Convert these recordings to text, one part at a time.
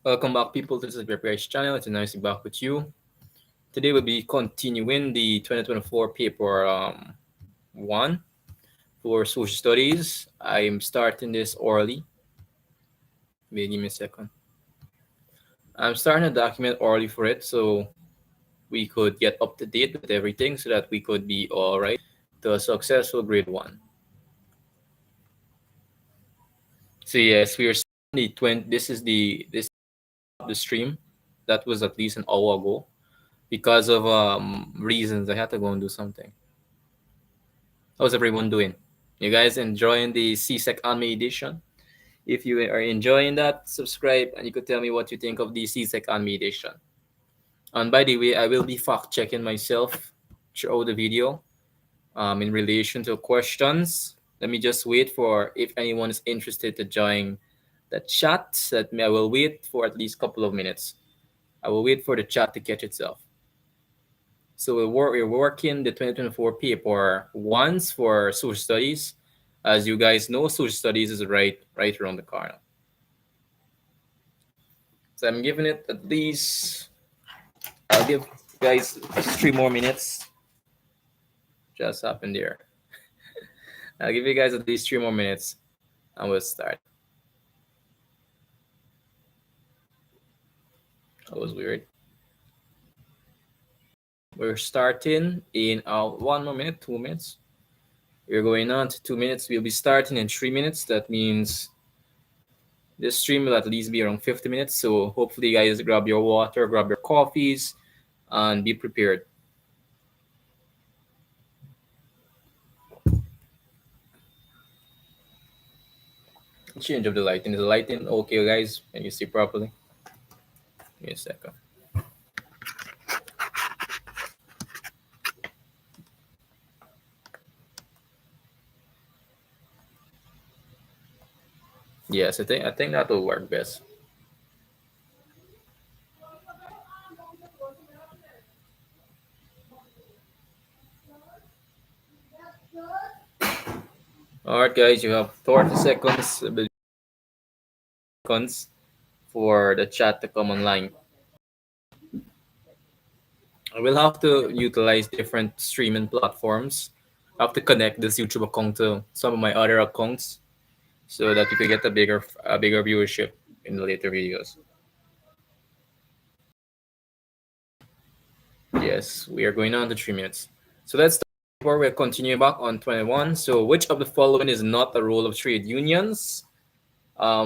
Welcome back, people, to the Preparation channel. It's nice to be back with you. Today we'll be continuing the 2024 paper 1 for social studies. I'm starting this orally. Wait, give me a second. I'm starting a document orally for it so we could get up to date with everything so that we could be all right to a successful grade 1. So yes, we are starting the 20. This stream that was at least an hour ago because of reasons. I had to go and do something. How's everyone doing? You guys enjoying the CSEC Anime Edition? If you are enjoying that, subscribe and you could tell me what you think of the CSEC Anime Edition. And by the way, I will be fact checking myself throughout the video in relation to questions. Let me just wait for if anyone is interested to join the chat. I will wait for at least a couple of minutes. I will wait for the chat to catch itself. So we're working the 2024 paper once for social studies. As you guys know, social studies is right around the corner. So I'm giving it at least, I'll give guys 3 more minutes. Just happened there. I'll give you guys at least 3 more minutes and we'll start. That was weird. We're starting in 1 more minute, 2 minutes. We're going on to 2 minutes. We'll be starting in 3 minutes. That means this stream will at least be around 50 minutes. So hopefully you guys grab your water, grab your coffees, and be prepared. Change of the lighting. Is the lighting okay, guys? Can you see properly? Give me a second. Yes, I think that will work best. All right, guys, you have 30 seconds for the chat to come online. I will have to utilize different streaming platforms. I have to connect this YouTube account to some of my other accounts so that we could get a bigger viewership in the later videos. Yes, we are going on to 3 minutes. So let's start before we continue back on 21. So which of the following is not the role of trade unions?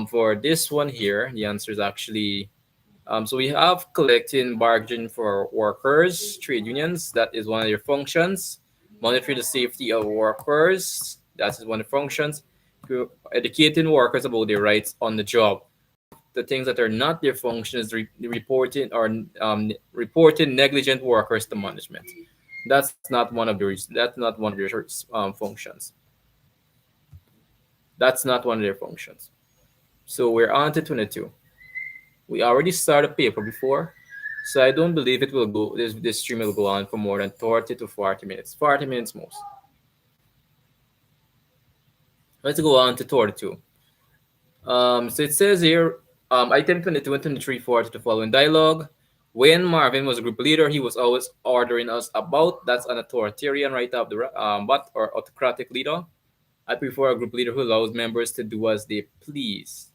For this one here, the answer is actually so we have collecting bargain for workers, trade unions. That is one of their functions. Monitor the safety of workers. That is one of the functions. Educating workers about their rights on the job. The things that are not their functions, reporting or reporting negligent workers to management. That's not one of their functions. That's not one of their functions. So we're on to 22. We already started paper before, so I don't believe it will go. This stream will go on for more than 30 to 40 minutes. 40 minutes most. Let's go on to 32. So it says here, item 22 and 23 forward to the following dialogue. When Marvin was a group leader, he was always ordering us about. That's an authoritarian right of the but or autocratic leader. I prefer a group leader who allows members to do as they please.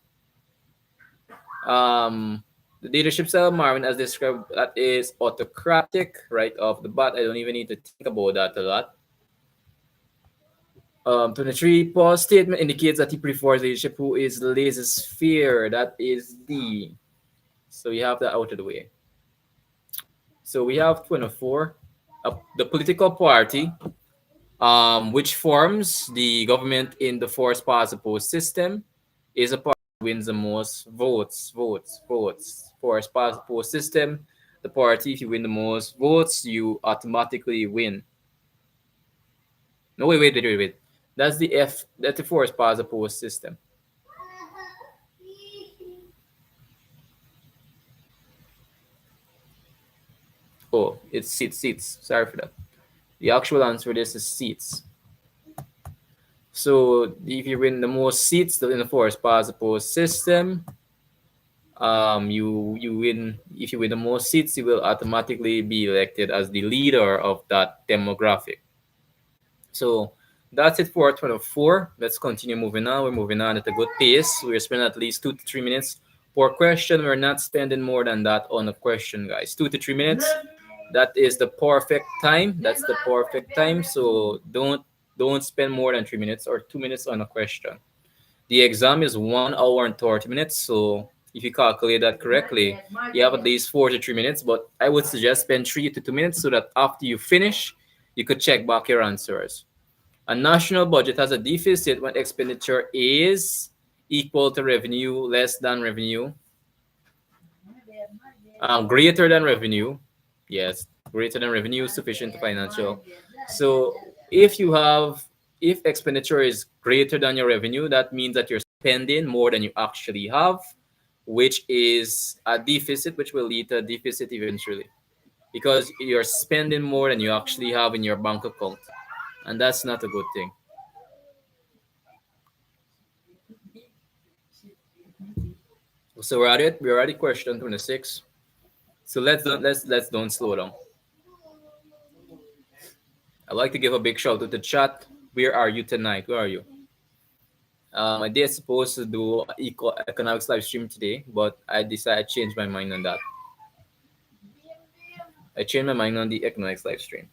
The leadership style of Marvin, as described, that is autocratic right off the bat. I don't even need to think about that a lot. 23, Paul's statement indicates that he prefers leadership who is laissez-faire. That is D. So we have that out of the way. So we have 24. The political party, which forms the government in the forced pass opposed system, is a party that wins the most votes. Forced pass opposed system, the party, if you win the most votes, you automatically win. No, wait. That's the F. That's the forced pass opposed system. Oh, it's seats. Sorry for that. The actual answer for this is seats. So if you win the most seats in the forced pass opposed system, You win. If you win the most seats, you will automatically be elected as the leader of that demographic. So that's it for 24. Let's continue moving on. We're moving on at a good pace. We're spending at least 2 to 3 minutes per question. We're not spending more than that on a question, guys. 2 to 3 minutes. That is the perfect time. That's the perfect time. So don't spend more than 3 minutes or 2 minutes on a question. The exam is 1 hour and 30 minutes. So if you calculate that correctly, you have at least 4 to 3 minutes. But I would suggest spend 3 to 2 minutes so that after you finish, you could check back your answers. A national budget has a deficit when expenditure is equal to revenue, less than revenue, greater than revenue. Yes, greater than revenue, sufficient to financial. So if you have, if expenditure is greater than your revenue, that means that you're spending more than you actually have, which is a deficit, which will lead to a deficit eventually because you're spending more than you actually have in your bank account. And that's not a good thing. So we're at it. We're at question 26. So let's don't slow down. I'd like to give a big shout out to the chat. Where are you tonight? Where are you? I did supposed to do economics live stream today, but I decided to change my mind on that. I changed my mind on the economics live stream.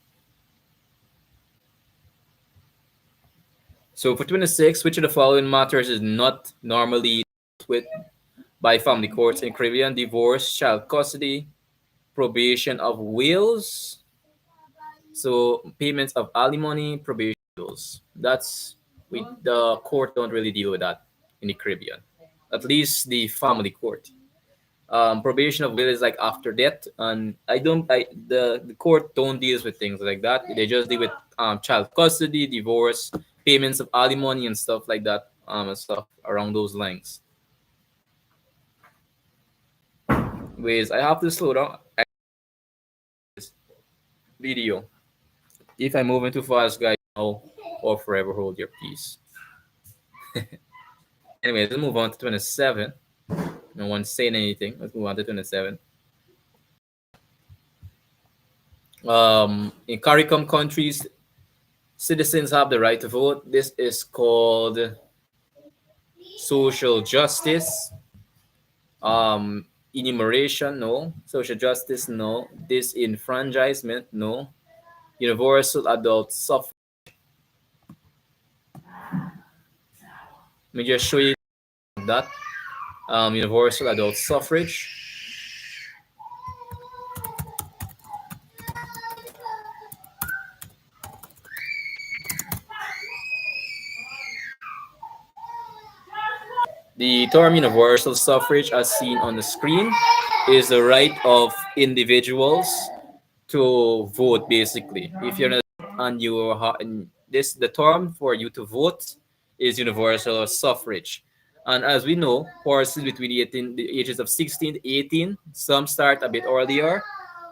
So for 26, which of the following matters is not normally dealt with by family courts in Caribbean? Divorce, child custody, probation of wills, so payments of alimony, probation bills. That's we the court don't really deal with that in the Caribbean. At least the family court. Probation of will is like after death, and I don't. The court don't deals with things like that. They just deal with child custody, divorce, payments of alimony, and stuff like that. And stuff around those lines. Ways I have to slow down. Video. If I'm moving too fast, guys, know or forever hold your peace. Anyway, let's move on to 27. No one's saying anything. Let's move on to 27. In CARICOM countries, citizens have the right to vote. This is called social justice. Enumeration, no. Social justice, no. Disenfranchisement, no. Universal adult suffrage. Let me just show you that. Universal adult suffrage. The term universal suffrage, as seen on the screen, is the right of individuals to vote. Basically, if you're not and you are and this the term for you to vote is universal suffrage. And as we know, persons between the ages of 16 to 18, some start a bit earlier,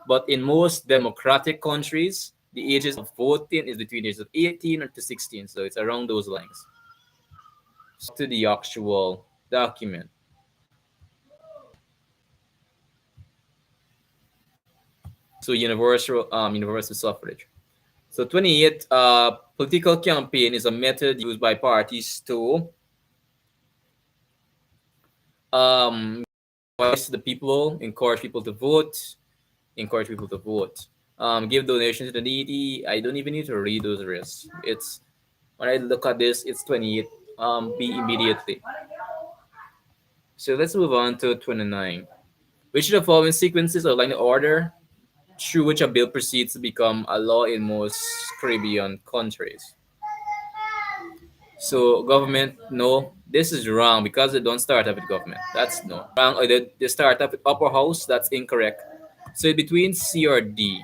but in most democratic countries, the ages of voting is between the ages of 18 to 16. So it's around those lines. To the actual document. So universal suffrage. So 28, political campaign is a method used by parties to voice the people, encourage people to vote, give donations to the needy. I don't even need to read those risks. It's when I look at this, it's 28. Be immediately. So let's move on to 29. Which of the following sequences outline the order through which a bill proceeds to become a law in most Caribbean countries? So government, no, this is wrong because they don't start off with government. That's no wrong. Or they start off with upper house. That's incorrect. So between C or D,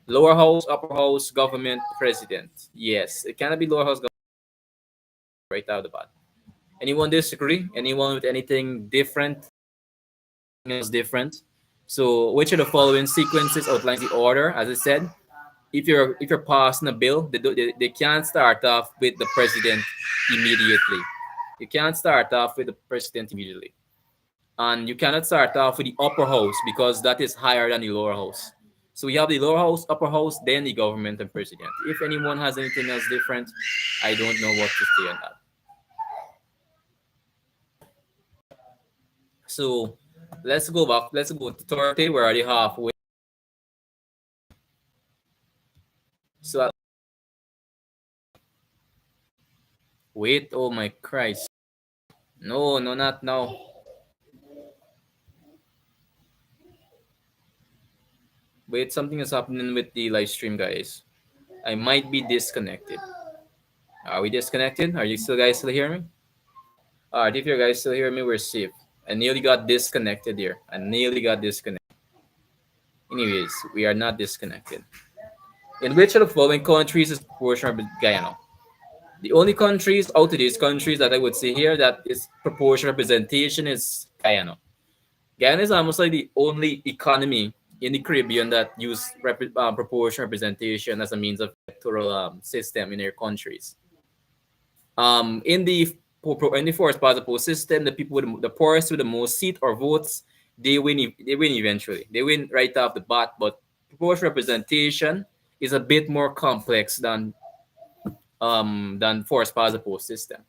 lower house, upper house, government, president. Yes, it cannot be lower house government right out of the bat. Anyone disagree? Anyone with anything different? Anything else different? So which of the following sequences outlines the order? As I said, if you're passing a bill, they can't start off with the president immediately. You can't start off with the president immediately. And you cannot start off with the upper house because that is higher than the lower house. So we have the lower house, upper house, then the government and president. If anyone has anything else different, I don't know what to say on that. So let's go back. Let's go to 30. We're already halfway. So wait. Oh my Christ. No, no, not now. Wait, something is happening with the live stream, guys. I might be disconnected. Are we disconnected? Are you still guys still hear me? Alright, if you guys still hear me, we're safe. I nearly got disconnected here. I nearly got disconnected. Anyways, we are not disconnected. In which of the following countries is proportional Guyana? The only countries out of these countries that I would say here that is proportional representation is Guyana. Guyana is almost like the only economy in the Caribbean that use proportional representation as a means of electoral system in their countries. In the forest participles system, the people with the poorest with the most seat or votes, they win. They win eventually. They win right off the bat. But proportional representation is a bit more complex than forest participles system.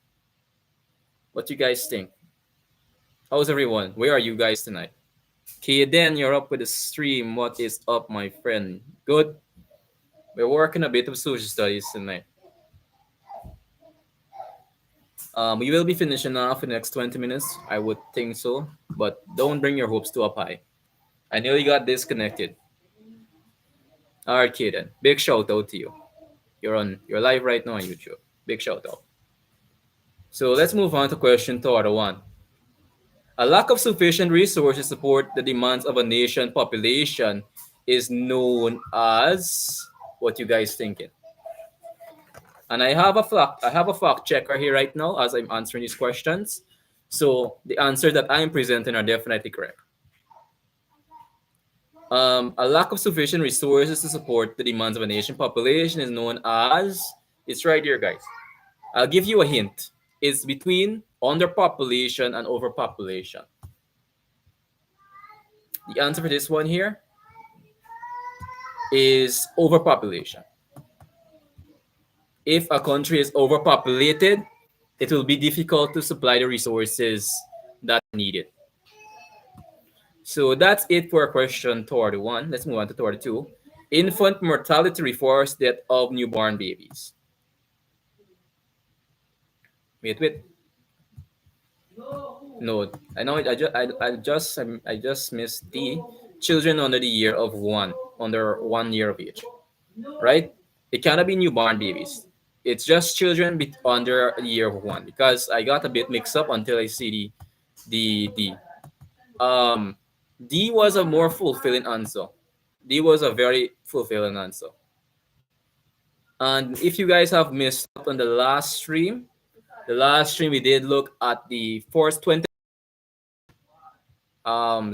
What you guys think? How's everyone? Where are you guys tonight? Kaden, you're up with the stream. What is up, my friend? Good. We're working a bit of social studies tonight. We will be finishing off in the next 20 minutes. I would think so, but don't bring your hopes too up high. I nearly got disconnected. All right, Kaden. Big shout out to you. You're live right now on YouTube. Big shout out. So let's move on to question to order one. A lack of sufficient resources to support the demands of a nation population is known as what you guys thinking? And I have a fact checker here right now as I'm answering these questions. So the answers that I'm presenting are definitely correct. A lack of sufficient resources to support the demands of a nation population is known as, it's right here, guys. I'll give you a hint. It's between underpopulation and overpopulation. The answer for this one here is overpopulation. If a country is overpopulated, it will be difficult to supply the resources that are needed. So that's it for question 31. Let's move on to 32. Infant mortality refers death of newborn babies. Wait. No, I know. I just missed the children under the year of one, under 1 year of age, right? It cannot be newborn babies. It's just children under a year of one because I got a bit mixed up until I see the D was a more fulfilling answer. D was a very fulfilling answer. And if you guys have missed out on the last stream we did look at the first 20.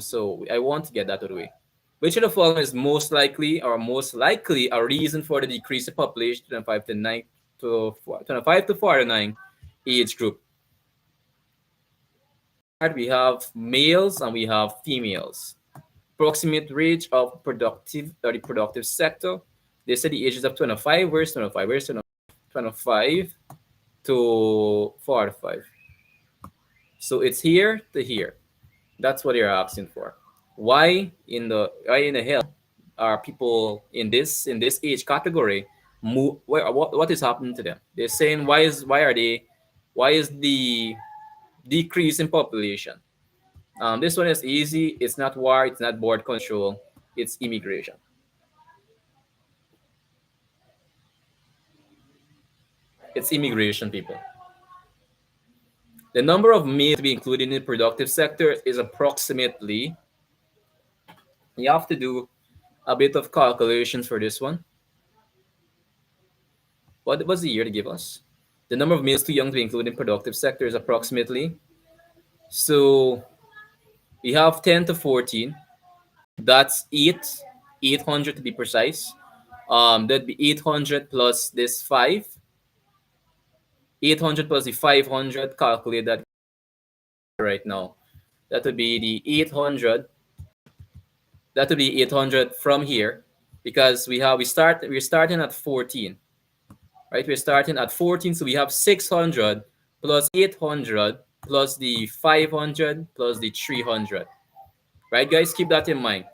So I want to get that out of the way. Which of the following is most likely a reason for the decrease in population 25 to 49 age group? We have males and we have females. Approximate range of the productive sector. They say the ages of 25. Where's 25? Where's 25 to 45? So it's here to here. That's what you're asking for. Why in the hell are people in this age category what is happening to them? They're saying why is the decrease in population? This one is easy. It's not war. It's not border control. It's immigration. It's immigration, people. The number of males to be included in the productive sector is approximately. You have to do a bit of calculations for this one. What was the year to give us? The number of males too young to be included in productive sector is approximately. So we have 10 to 14. That's 800 to be precise. That'd be 800 plus this 5. 800 plus the 500, calculate that right now. That would be the 800. That would be 800 from here, because we're starting at 14, right? We're starting at 14, so we have 600 plus 800 plus the 500 plus the 300, right, guys? Keep that in mind.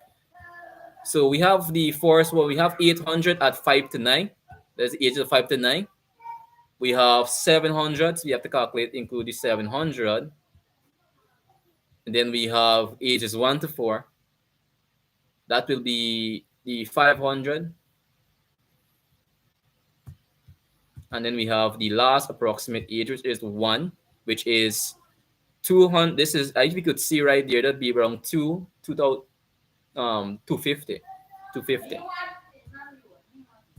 So we have the force. Well, we have 800 at 5 to 9. That's the age of 5 to 9. We have 700. So we have to calculate, include the 700. And then we have ages 1 to 4. That will be the 500. And then we have the last approximate age, which is 1, which is 200. This is, as we could see right there, that'd be around 2000, 250. 250.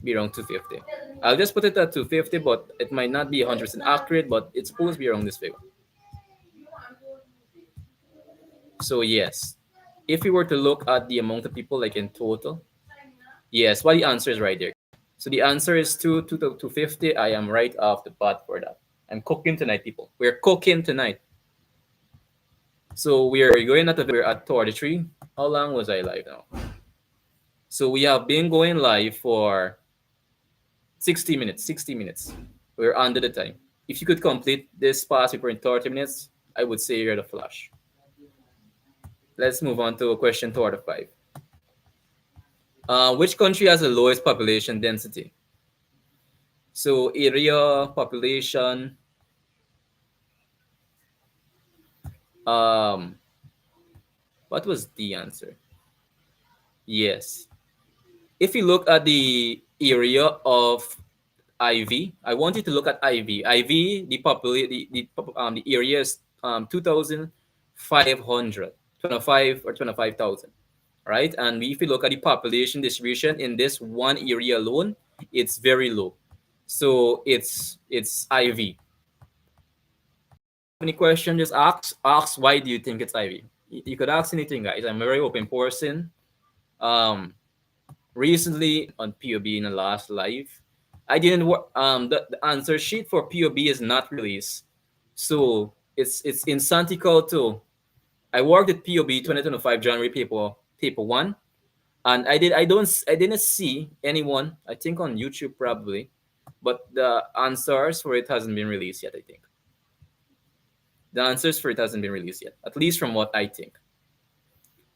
Be around 250. I'll just put it at 250, but it might not be 100% accurate, but it's supposed to be around this figure. So yes, if we were to look at the amount of people like in total, yes, well, the answer is right there. So the answer is 250. I am right off the bat for that. I'm cooking tonight, people. We're cooking tonight. So we're going at we're at 33. How long was I live now? So we have been going live for 60 minutes. 60 minutes. We're under the time. If you could complete this past paper in 30 minutes, I would say you're the flash. Let's move on to question 5. Which country has the lowest population density? So area, population. What was the answer? Yes. If you look at the area of IV, I want you to look at IV. IV, the area is 2,500, 25 or 25,000, right? And if you look at the population distribution in this one area alone, it's very low. So it's IV. Any question? Just ask why do you think it's IV? You could ask anything, guys. I'm a very open person. Recently on POB in the last live, I didn't work. The answer sheet for POB is not released, so it's in Santico too. I worked at POB 2025 January paper 1, and I didn't see anyone. I think on YouTube probably, but the answers for it hasn't been released yet. I think the answers for it hasn't been released yet, at least from what I think.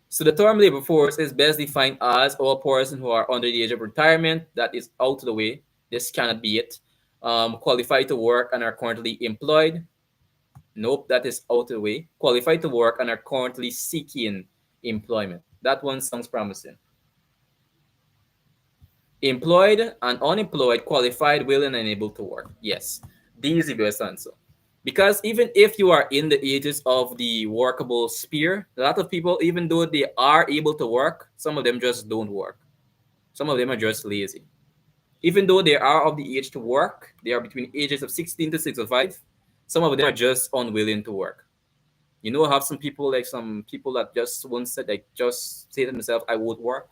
So the term labor force is best defined as all persons who are under the age of retirement. That is out of the way. This cannot be it. Qualified to work and are currently employed. Nope, that is out of the way. Qualified to work and are currently seeking employment. That one sounds promising. Employed and unemployed, qualified, willing, and able to work. Yes, D is the best answer. Because even if you are in the ages of the workable sphere, a lot of people, even though they are able to work, some of them just don't work. Some of them are just lazy. Even though they are of the age to work, they are between ages of 16 to 65. Some of them are just unwilling to work. You know, I have some people that just won't say, like, just say to themselves, I won't work.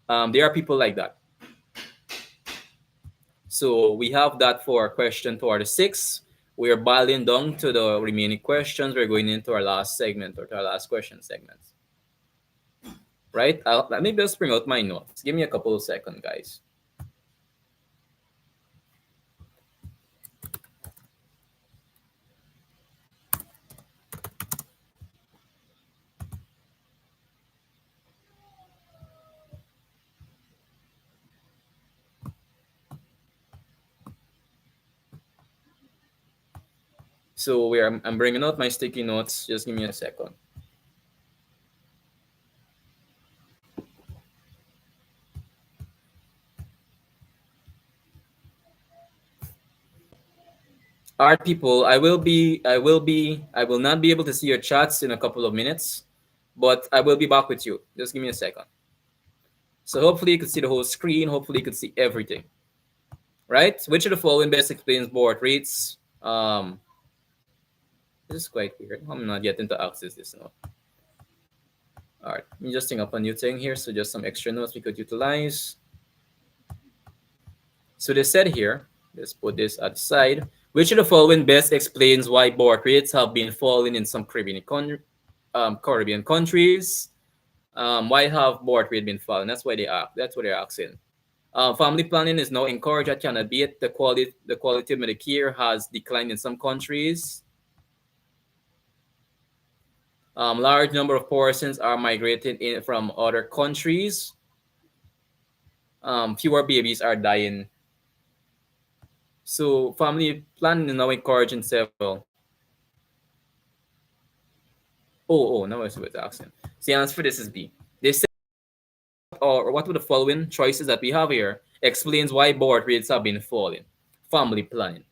There are people like that. So we have that for question 6. We are boiling down to the remaining questions. We're going into our last segment, or to our last question segment. Right? Let me just bring out my notes. Give me a couple of seconds, guys. So I'm bringing out my sticky notes. Just give me a second. All right, people. I will not be able to see your chats in a couple of minutes, but I will be back with you. Just give me a second. So hopefully you could see the whole screen. Hopefully you could see everything. Right? Which of the following best explains board rates? This is quite weird. I'm not getting to access this now. All right, let me just bring up a new thing here. So just some extra notes we could utilize. So they said here, let's put this at the side. Which of the following best explains why board rates have been falling in some Caribbean Caribbean countries. Why have birth rate been falling? That's why they are. That's what they're asking. Family planning is now encouraged at Canada, be it the quality of Medicare has declined in some countries. Large number of persons are migrating in from other countries. Fewer babies are dying. So family planning is now encouraged in several. Oh, now I see what it's asking. So the answer for this is B. They said, or what were the following choices that we have here explains why birth rates have been falling. Family planning.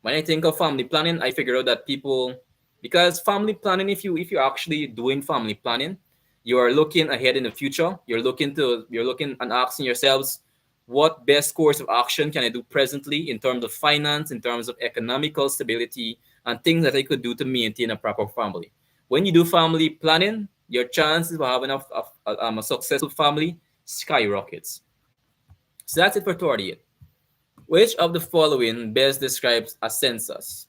When I think of family planning, I figure out that people, because family planning, if you're actually doing family planning, you are looking ahead in the future. You're looking and asking yourselves, what best course of action can I do presently in terms of finance, in terms of economical stability, and things that I could do to maintain a proper family. When you do family planning, your chances of having a successful family skyrockets. So that's it for 38. Which of the following best describes a census?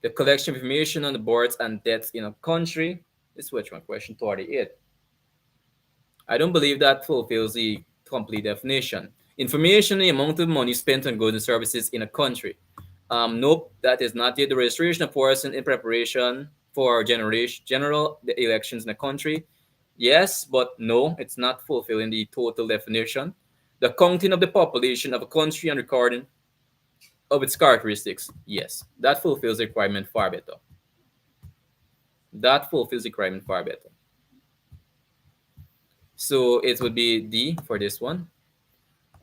The collection of information on the births and deaths in a country. This is which one? Question 38. I don't believe that fulfills the complete definition. Information on the amount of money spent on goods and services in a country. Nope, that is not yet the registration of person in preparation for general the elections in a country. Yes, but no, it's not fulfilling the total definition. The counting of the population of a country and recording of its characteristics. Yes, that fulfills the requirement far better. That fulfills the requirement far better. So it would be D for this one.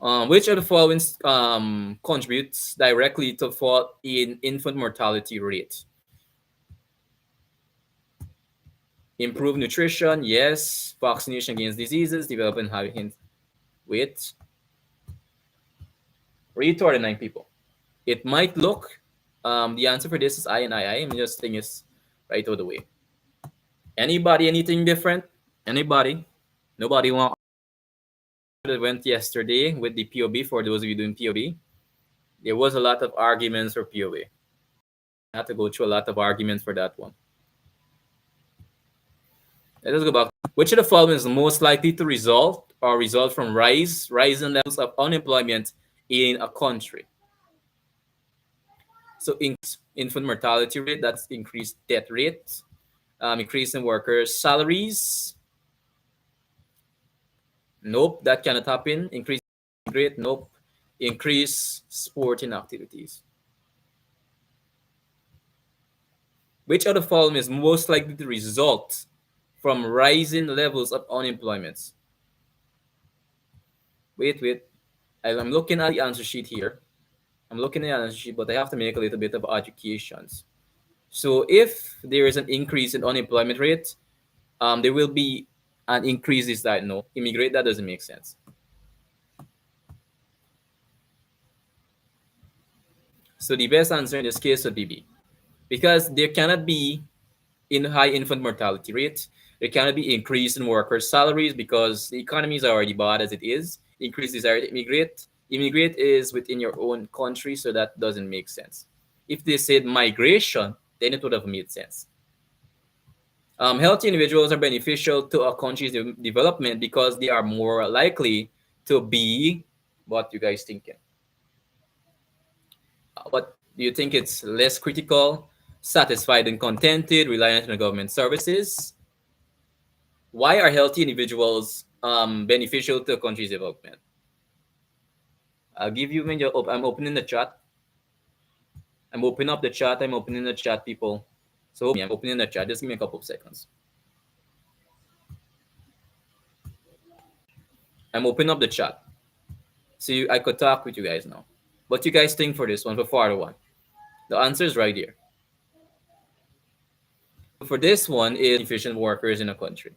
Which of the following contributes directly to fall in infant mortality rate? Improve nutrition, yes. Vaccination against diseases, developing habits. Wait, read 39 people. It might look, the answer for this is I and I. I'm just saying is right out of the way. Anybody, anything different? Anybody? Nobody want that went yesterday with the POB for those of you doing POB. There was a lot of arguments for POB. I had to go through a lot of arguments for that one. Let us go back. Which of the following is most likely to result from rising levels of unemployment in a country? So infant mortality rate, that's increased death rate, increase in workers' salaries. Nope, that cannot happen. Increase rate, nope. Increase sporting activities. Which of the following is most likely to result from rising levels of unemployment? Wait. I'm looking at the answer sheet here. I'm looking at the answer sheet, but I have to make a little bit of educations. So if there is an increase in unemployment rate, there will be an increase. Is that no? Immigrate, that doesn't make sense. So the best answer in this case would be B. Because there cannot be in high infant mortality rate. There cannot be increase in workers' salaries because the economy is already bad as it is. Increase desire to immigrate. Immigrate is within your own country, so that doesn't make sense. If they said migration, then it would have made sense. Healthy individuals are beneficial to a country's development because they are more likely to be what you guys thinking. What do you think? It's less critical, satisfied and contented, reliant on government services. Why are healthy individuals beneficial to a country's development? I'll give you when you're up. I'm opening the chat. I'm opening up the chat. I'm opening the chat, people. So I'm opening the chat. Just give me a couple of seconds. I'm opening up the chat. So I could talk with you guys now. What you guys think for this one, for farther one? The answer is right here. For this one is efficient workers in a country.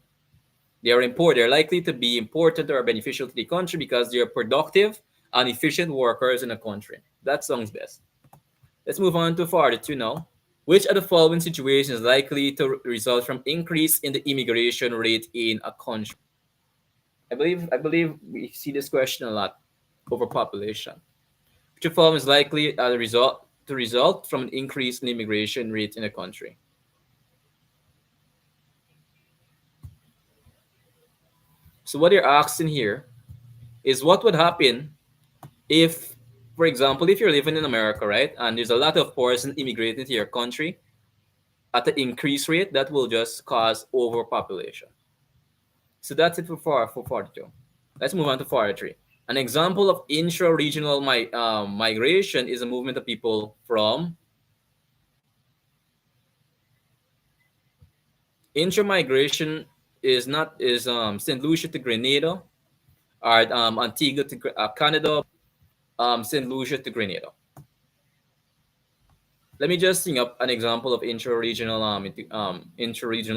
They are important. They're likely to be important or beneficial to the country because they are productive and efficient workers in a country. That sounds best. Let's move on to farther two now. Which of the following situations is likely to result from increase in the immigration rate in a country? I believe we see this question a lot. Overpopulation. Which of the following is likely to result from an increase in immigration rate in a country? So what you're asking here is what would happen if, for example, if you're living in America, right, and there's a lot of person immigrating to your country at an increased rate, that will just cause overpopulation. So that's it for 42. Let's move on to 43. An example of intra-regional migration is a movement of people from intra-migration is not is St. Lucia to Grenada or Antigua to Canada, St. Lucia to Grenada. Let me just bring up an example of intra-regional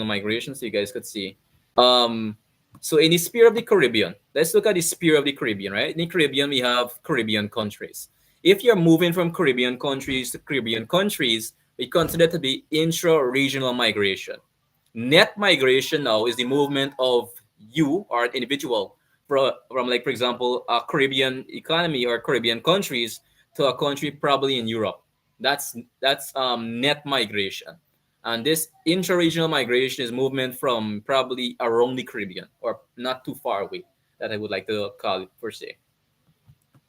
migration so you guys could see. Um, so in the sphere of the Caribbean, let's look at the sphere of the Caribbean, right? In the Caribbean, we have Caribbean countries. If you're moving from Caribbean countries to Caribbean countries, we consider it to be intra-regional migration. Net migration now is the movement of you or an individual from like, for example, a Caribbean economy or Caribbean countries to a country probably in Europe. That's net migration. And this intra-regional migration is movement from probably around the Caribbean or not too far away, that I would like to call it per se.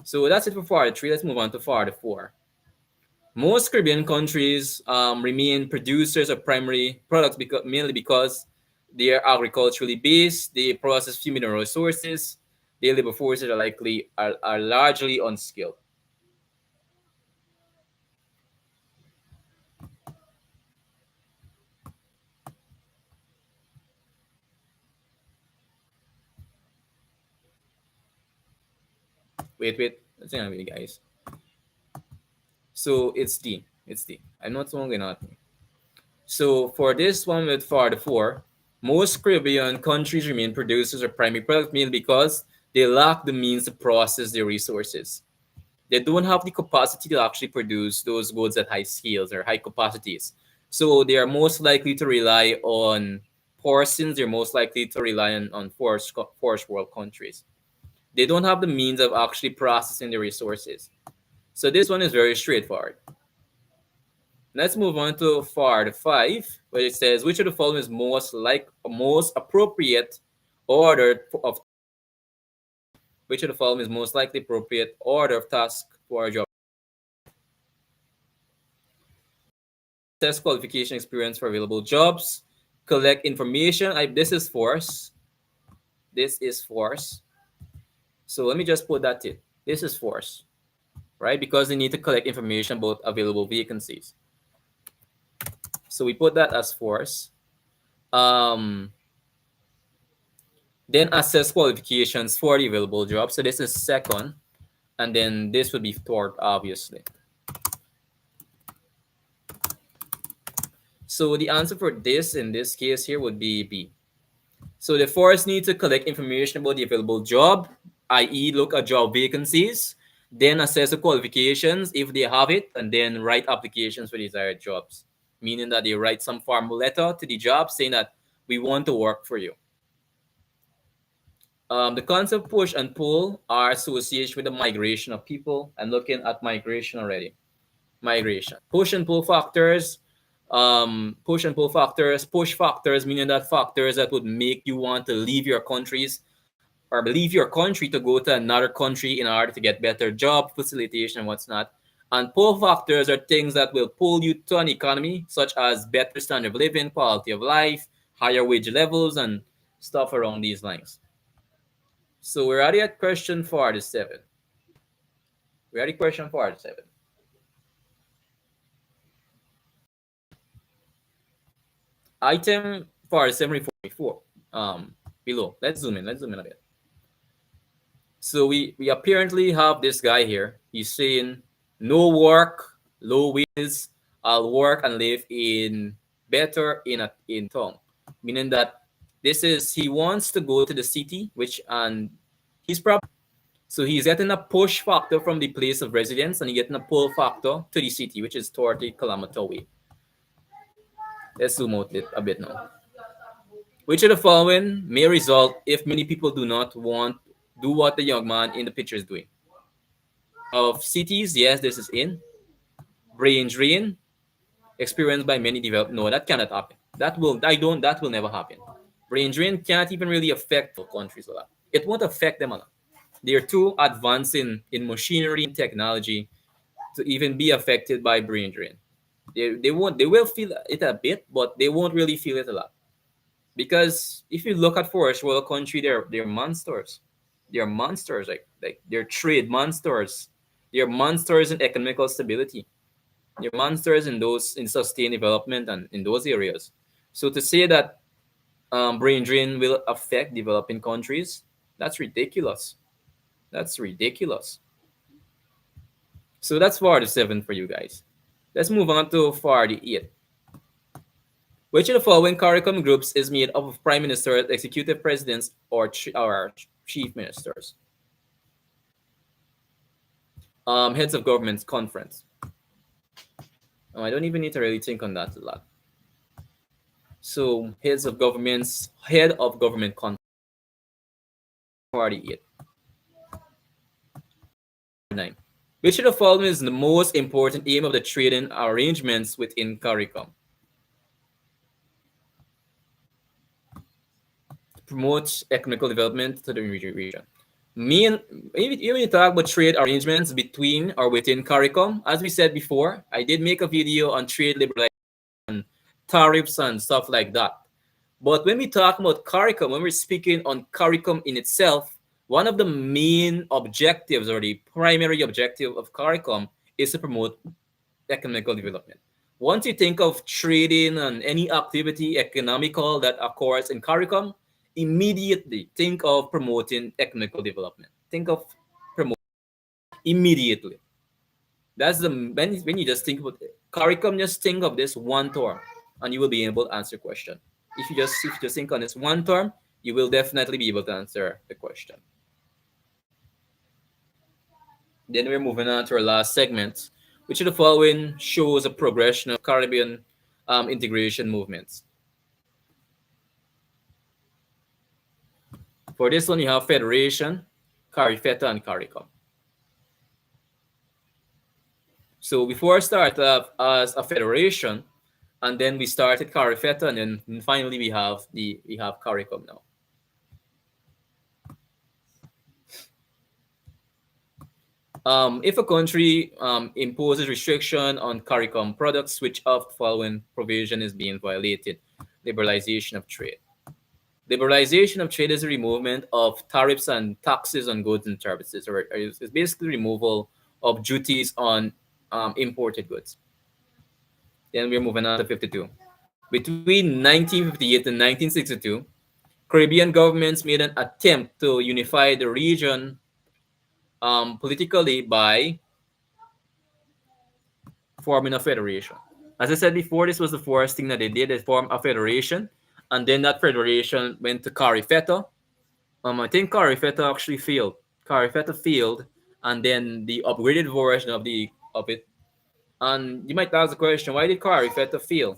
So that's it for 43. Let's move on to 44. Most Caribbean countries remain producers of primary products mainly because they are agriculturally based, they process few mineral resources, their labor forces are largely unskilled. Wait, let's hang on with you guys. So it's D. It's D. I'm not wrong not me. So for this one with 44, most Caribbean countries remain producers of primary product mainly because they lack the means to process their resources. They don't have the capacity to actually produce those goods at high scales or high capacities. So they are most likely to rely on portions. They're most likely to rely on first world countries. They don't have the means of actually processing the resources. So this one is very straightforward. Let's move on to part 5, where it says which of the following is most appropriate order of which of the following is most likely appropriate order of task for a job. Test qualification experience for available jobs. Collect information. This is force. This is force. So let me just put that in. This is force, right? Because they need to collect information about available vacancies. So we put that as force. Then assess qualifications for the available job. So this is second. And then this would be third, obviously. So the answer for this in this case here would be B. So the force needs to collect information about the available job, i.e. look at job vacancies, then assess the qualifications if they have it, and then write applications for desired jobs. Meaning that they write some formal letter to the job saying that we want to work for you. The concept push and pull are associated with the migration of people. I'm looking at migration already. Migration. Push and pull factors. Push factors, meaning that factors that would make you want to leave your countries or leave your country to go to another country in order to get better job facilitation and what's not. And pull factors are things that will pull you to an economy, such as better standard of living, quality of life, higher wage levels, and stuff around these lines. So we're already at question 47. We're already question 47. Item 47 44. Below. Let's zoom in. Let's zoom in a bit. So we apparently have this guy here. He's saying no work, low wages. I'll work and live in better in town, meaning that this is he wants to go to the city, which and he's probably so he's getting a push factor from the place of residence and he's getting a pull factor to the city, which is 30 kilometers away. Let's zoom out it a bit now. Which of the following may result if many people do not want do what the young man in the picture is doing? Of cities, yes, this is in. Brain drain, experienced by many developed. No, that cannot happen. That will never happen. Brain drain can't even really affect countries a lot. It won't affect them a lot. They're too advanced in machinery and technology to even be affected by brain drain. They won't they will feel it a bit, but they won't really feel it a lot. Because if you look at first world country, they're monsters. They're monsters, like they're trade monsters. They're monsters in economical stability. They're monsters in those in sustained development and in those areas. So to say that brain drain will affect developing countries, that's ridiculous. That's ridiculous. So that's for the seven for you guys. Let's move on to for the eight. Which of the following CARICOM groups is made up of prime ministers, executive presidents, or chief ministers? Heads of governments conference. Oh, I don't even need to really think on that a lot. So head of government conference. Party 8. 9. Which of the following is the most important aim of the trading arrangements within CARICOM? Promote economical development to the region. When you talk about trade arrangements between or within CARICOM, as we said before, I did make a video on trade liberalization, tariffs, and stuff like that. But when we talk about CARICOM, when we're speaking on CARICOM in itself, one of the main objectives or the primary objective of CARICOM is to promote economical development. Once you think of trading and any activity economical that occurs in CARICOM, immediately think of promoting economical development. Think of promoting immediately. That's the when you just think about it. CARICOM, just think of this one term, and you will be able to answer the question. If you just think on this one term, you will definitely be able to answer the question. Then we're moving on to our last segment, which of the following shows a progression of Caribbean integration movements. For this one, you have Federation, CARIFETA, and CARICOM. So before I start as a federation, and then we started CARIFETA, and then finally we have CARICOM now. If a country imposes restriction on CARICOM products, which of the following provision is being violated? Liberalization of trade. Liberalization of trade is the removal of tariffs and taxes on goods and services, or it's basically removal of duties on imported goods. Then we're moving on to 52. Between 1958 and 1962, Caribbean governments made an attempt to unify the region politically by forming a federation. As I said before, this was the first thing that they did. They formed a federation, and then that federation went to CARIFETA. I think CARIFETA actually failed. CARIFETA failed, and then the upgraded version of it. And you might ask the question, why did CARIFETA fail?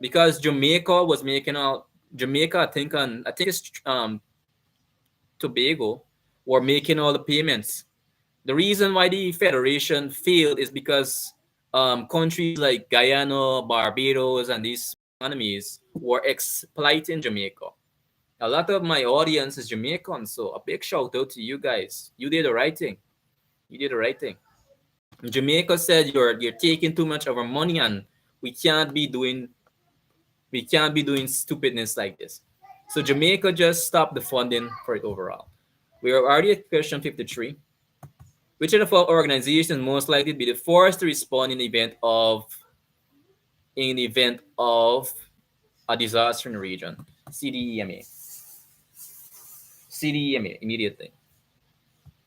Because Jamaica was making out Jamaica, I think it's Tobago, were making all the payments. The reason why the federation failed is because countries like Guyana, Barbados, and these economies were exploiting Jamaica. A lot of my audience is Jamaican, so a big shout out to you guys. You did the right thing. You did the right thing. Jamaica said you're taking too much of our money, and we can't be doing stupidness like this. So Jamaica just stopped the funding for it overall. We are already at question 53. Which of the following organizations most likely be the first to respond in the event of a disaster in the region? CDEMA. CDEMA immediately.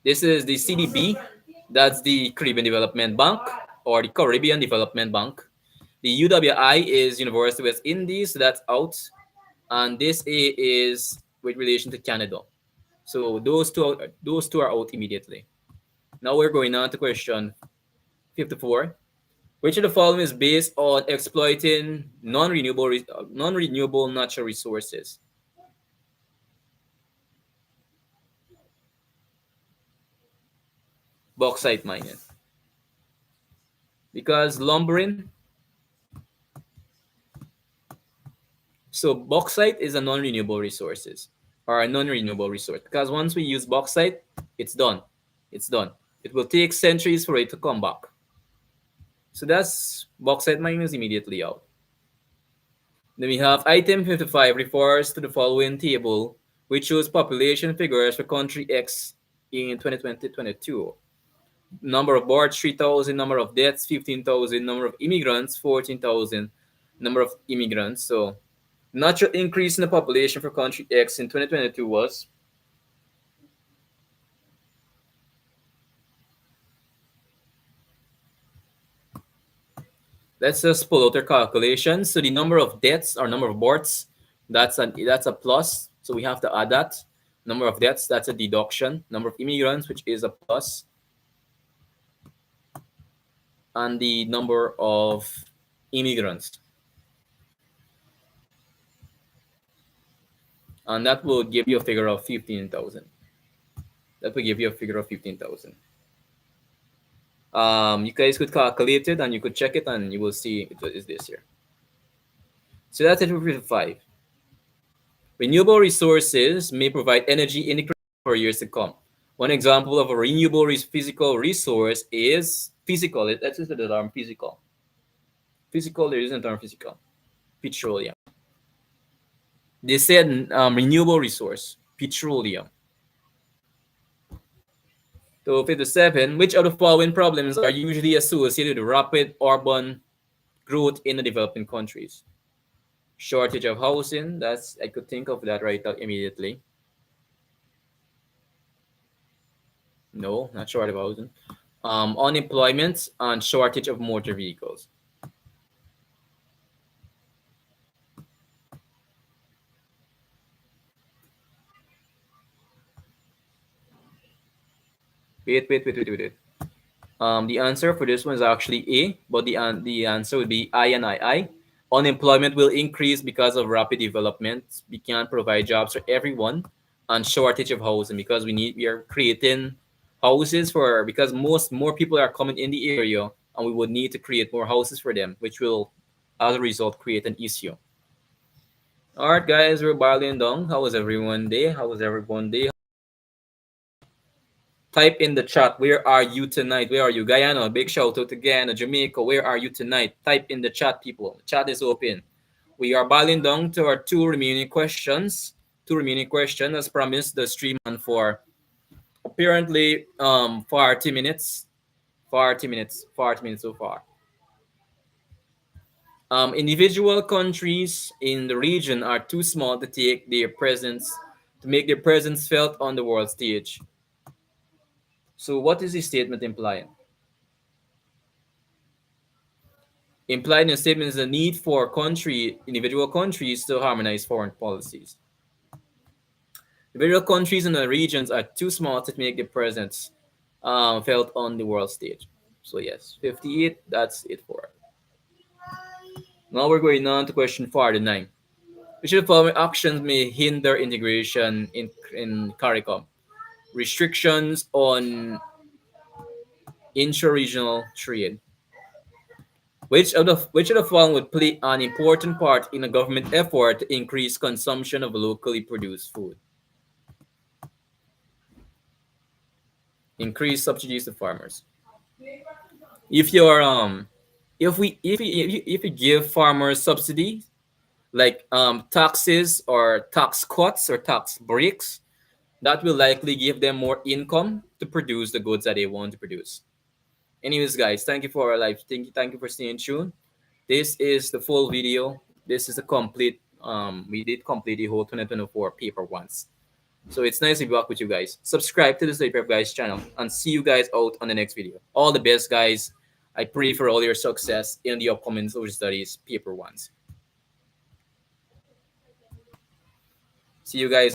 This is the CDB. That's the Caribbean Development Bank or the Caribbean Development Bank. The UWI is University of West Indies. So that's out. And this A is with relation to Canada. So those two are out immediately. Now we're going on to question 54. Which of the following is based on exploiting non-renewable natural resources? Bauxite mining. Because lumbering, So bauxite is a non-renewable resources or a non-renewable resource because once we use bauxite, it's done. It's done. It will take centuries for it to come back. So that's bauxite mining is immediately out. Then we have item 55 refers to the following table, which shows population figures for country X in 2020-22. Number of births 3,000, number of deaths 15,000, number of immigrants 14,000, number of immigrants. So natural increase in the population for country X in 2022 was, let's just pull out our calculations. So the number of deaths or number of births, that's a plus. So we have to add that. Number of deaths, that's a deduction. Number of immigrants, which is a plus, and the number of immigrants. And that will give you a figure of 15,000. That will give you a figure of 15,000. You guys could calculate it and you could check it and you will see it is this here. So that's it for 5. Renewable resources may provide energy in the for years to come. One example of a renewable physical resource is physical. Let's use the term physical. Physical, there isn't a term physical. Petroleum. They said renewable resource, petroleum. So 57, which of the following problems are usually associated with rapid urban growth in the developing countries? Shortage of housing, that's, I could think of that right out immediately. No, not shortage of housing. Unemployment and shortage of motor vehicles. Wait. The answer for this one is actually A, but the answer would be I and I. Unemployment will increase because of rapid development. We can't provide jobs for everyone, and shortage of housing because we are creating houses for because more people are coming in the area, and we would need to create more houses for them, which will, as a result, create an issue. All right, guys, we're barreling down. How was everyone day? How was everyone day? Type in the chat, where are you tonight? Where are you? Guyana, big shout out to Guyana. Jamaica, where are you tonight? Type in the chat, people. The chat is open. We are boiling down to our two remaining questions. As promised, the stream on for apparently 40 minutes. 40 minutes so far. Individual countries in the region are too small to make their presence felt on the world stage. So what is this statement implying? Implied in the statement is the need for individual countries to harmonize foreign policies. Individual countries in the regions are too small to make their presence felt on the world stage. So yes, 58, that's it for it. Now we're going on to question 49. Which of the following actions may hinder integration in CARICOM? Restrictions on intra-regional trade. Which of the following would play an important part in a government effort to increase consumption of locally produced food? Increase subsidies to farmers. If you're if you give farmers subsidy like taxes or tax cuts or tax breaks, that will likely give them more income to produce the goods that they want to produce. Anyways, guys, thank you for our live. Thank you for staying tuned. This is the full video. This is the complete. We did complete the whole 2024 paper once. So it's nice to be back with you guys. Subscribe to the Study Prep Guys channel and see you guys out on the next video. All the best, guys. I pray for all your success in the upcoming social studies paper ones. See you guys.